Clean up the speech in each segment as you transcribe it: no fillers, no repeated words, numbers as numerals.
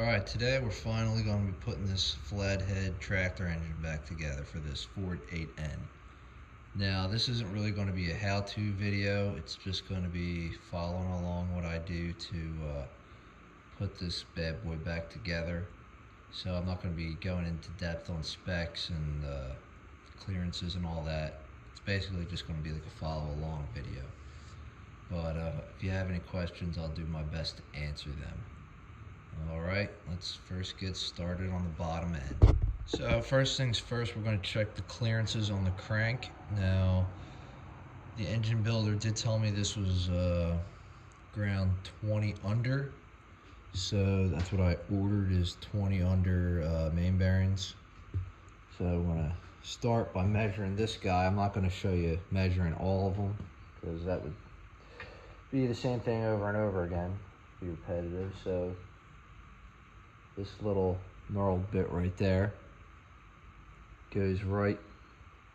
Alright, today we're finally going to be putting this flathead tractor engine back together for this Ford 8N. Now, this isn't really going to be a how-to video, it's just going to be following along what I do to put this bad boy back together. So I'm not going to be going into depth on specs and clearances and all that. It's basically just going to be like a follow-along video. But if you have any questions, I'll do my best to answer them. Alright, let's first get started on the bottom end. So first things first, we're going to check the clearances on the crank. Now, the engine builder did tell me this was ground 20 under. So that's what I ordered, is 20 under main bearings. So I'm going to start by measuring this guy. I'm not going to show you measuring all of them, because that would be the same thing over and over again, be repetitive. So this little knurled bit right there goes right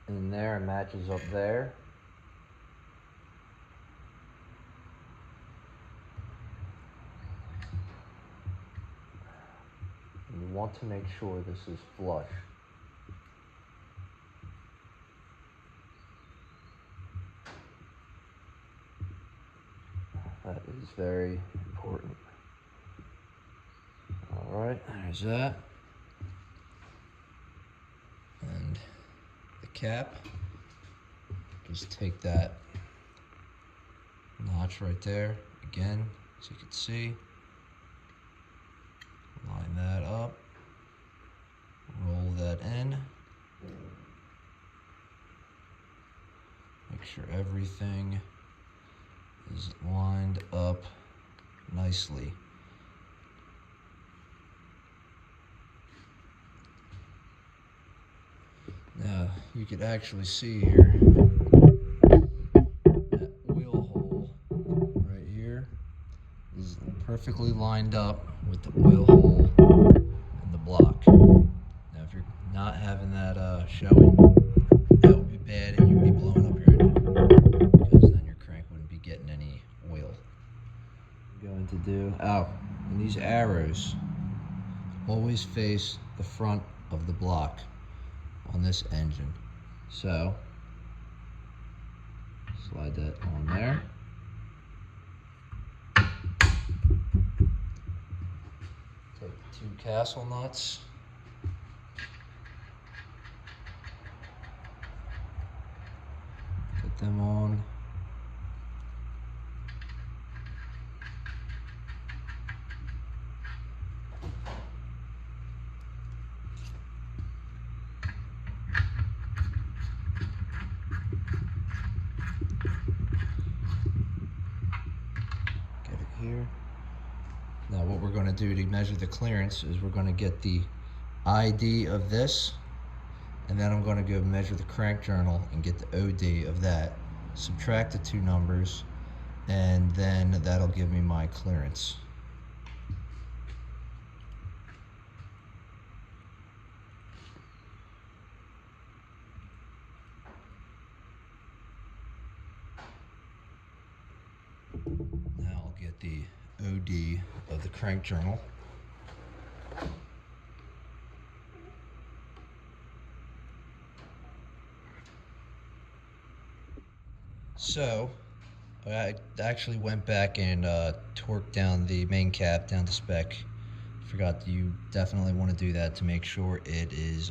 in there and matches up there. And you want to make sure this is flush. That is very important. Alright, there's that. And the cap, just take that notch right there, again, as you can see. Line that up, roll that in. Make sure everything is lined up nicely. Now, you could actually see here, that oil hole right here is perfectly lined up with the oil hole in the block. Now, if you're not having that showing, that would be bad, and you'd be blowing up your engine, because then your crank wouldn't be getting any oil. I'm going to do, and these arrows always face the front of the block on this engine. So slide that on there. Take the two castle nuts. Put them on. Here. Now what we're going to do to measure the clearance is we're going to get the ID of this, and then I'm going to go measure the crank journal and get the OD of that, subtract the two numbers, and then that'll give me my clearance. Now I'll get the OD of the crank journal. So I actually went back and torqued down the main cap down to spec. Forgot, you definitely want to do that to make sure it is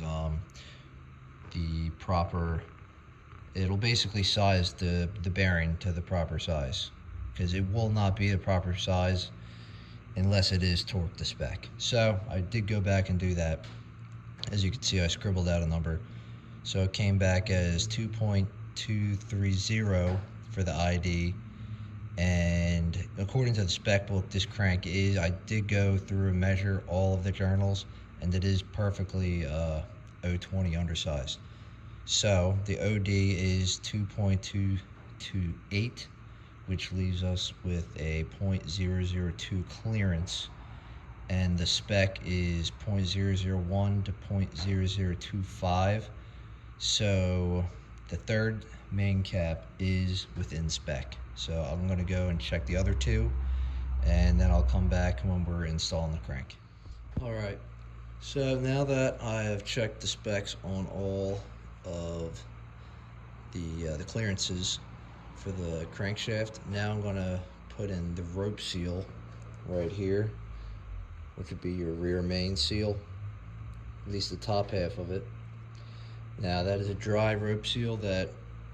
the proper. It'll basically size the bearing to the proper size, because it will not be the proper size unless it is torqued to spec. So I did go back and do that. As you can see, I scribbled out a number. So it came back as 2.230 for the ID. And according to the spec book, this crank is, I did go through and measure all of the journals, and it is perfectly 020 undersized. So the OD is 2.228, which leaves us with a 0.002 clearance, and the spec is 0.001 to 0.0025. So the third main cap is within spec. So I'm going to go and check the other two, and then I'll come back when we're installing the crank. Alright, so now that I have checked the specs on all of the clearances for the crankshaft, now I'm going to put in the rope seal right here, which would be your rear main seal, at least the top half of it. Now that is a dry rope seal that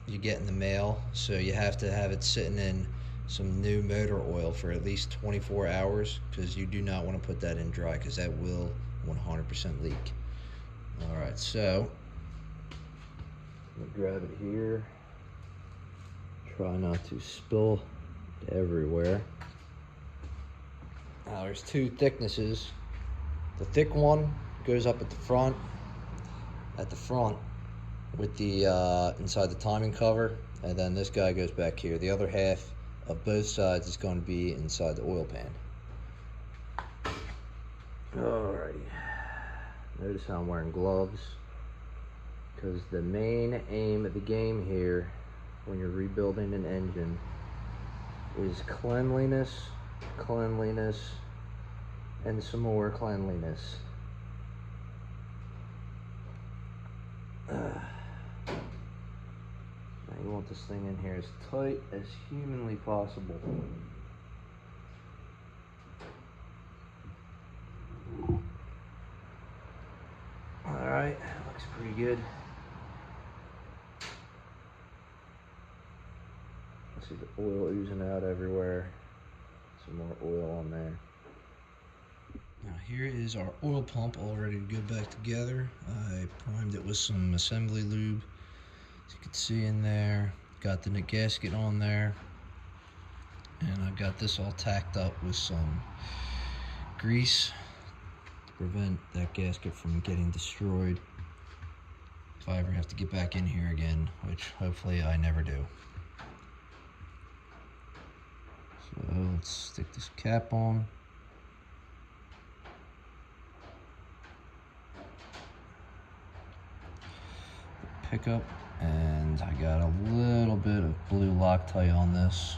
you get in the mail, so you have to have it sitting in some new motor oil for at least 24 hours, because you do not want to put that in dry, because that will 100% leak. Alright, so I'm gonna grab it here, try not to spill everywhere. Now there's two thicknesses. The thick one goes up at the front with the inside the timing cover, and then this guy goes back here. The other half of both sides is going to be inside the oil pan. Alrighty, notice how I'm wearing gloves, because the main aim of the game here when you're rebuilding an engine is cleanliness, and some more cleanliness. You want this thing in here as tight as humanly possible. Alright, looks pretty good. I see the oil oozing out everywhere. Some more oil on there. Now here is our oil pump all ready to go back together. I primed it with some assembly lube. As you can see in there, got the gasket on there, and I've got this all tacked up with some grease to prevent that gasket from getting destroyed if I ever have to get back in here again, which hopefully I never do. So let's stick this cap on. Pickup, and I got a little bit of blue Loctite on this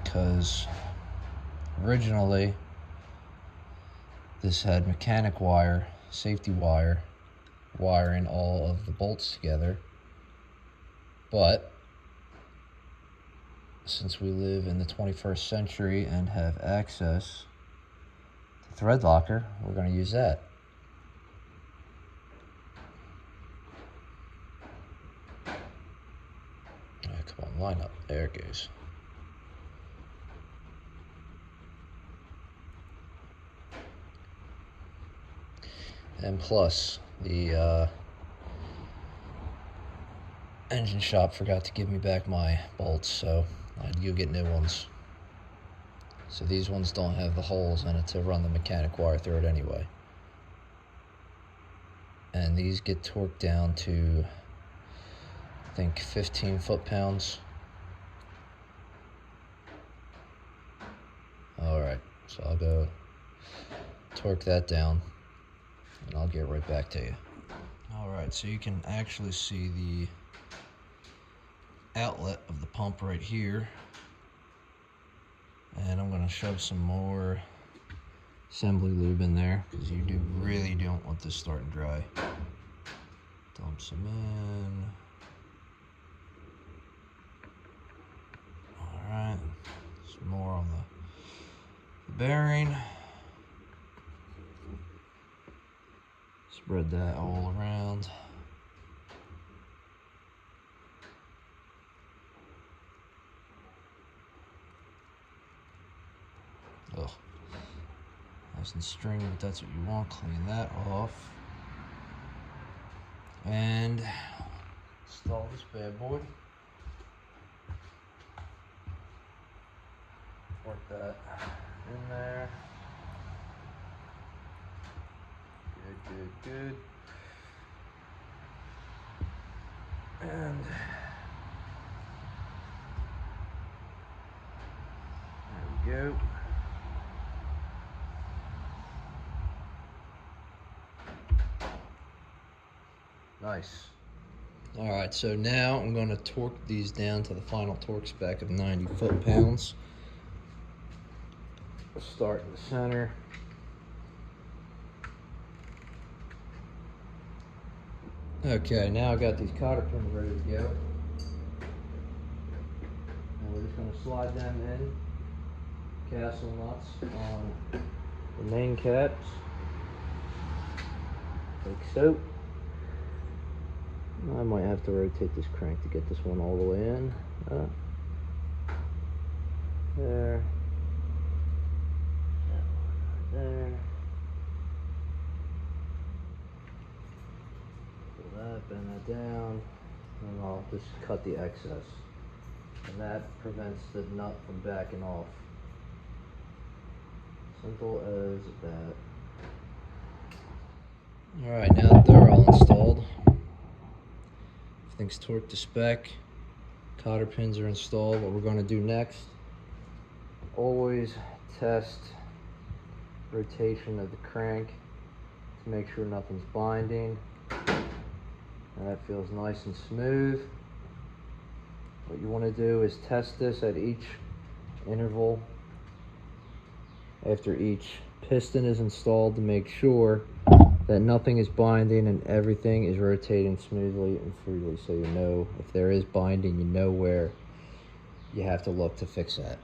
because originally this had mechanic wire, safety wire, wiring all of the bolts together, but since we live in the 21st century and have access to thread locker, we're going to use that. Come on, line up. There it goes. And plus, the engine shop forgot to give me back my bolts, so I had to go get new ones. So these ones don't have the holes in it to run the mechanic wire through it anyway. And these get torqued down to, I think, 15 foot-pounds. Alright, so I'll go torque that down, and I'll get right back to you. Alright, so you can actually see the outlet of the pump right here. And I'm going to shove some more assembly lube in there, because you really don't want this starting dry. Dump some in. Alright, some more on the bearing. Spread that all around. Ugh. Nice and stringy, but that's what you want. Clean that off. And install this bad boy. Work that in there. Good. And there we go. Nice. Alright, so now I'm going to torque these down to the final torque spec of 90 foot-pounds. Start in the center. Okay, now I got these cotter pins ready to go. And we're just going to slide them in, castle nuts on the main caps, like so. I might have to rotate this crank to get this one all the way in. There. There. Pull that, bend that down, and I'll just cut the excess. And that prevents the nut from backing off. Simple as that. Alright, now that they're all installed, everything's torqued to spec, cotter pins are installed. What we're going to do next, always test rotation of the crank to make sure nothing's binding. And that feels nice and smooth. What you want to do is test this at each interval after each piston is installed to make sure that nothing is binding and everything is rotating smoothly and freely, so you know if there is binding, you know where you have to look to fix that.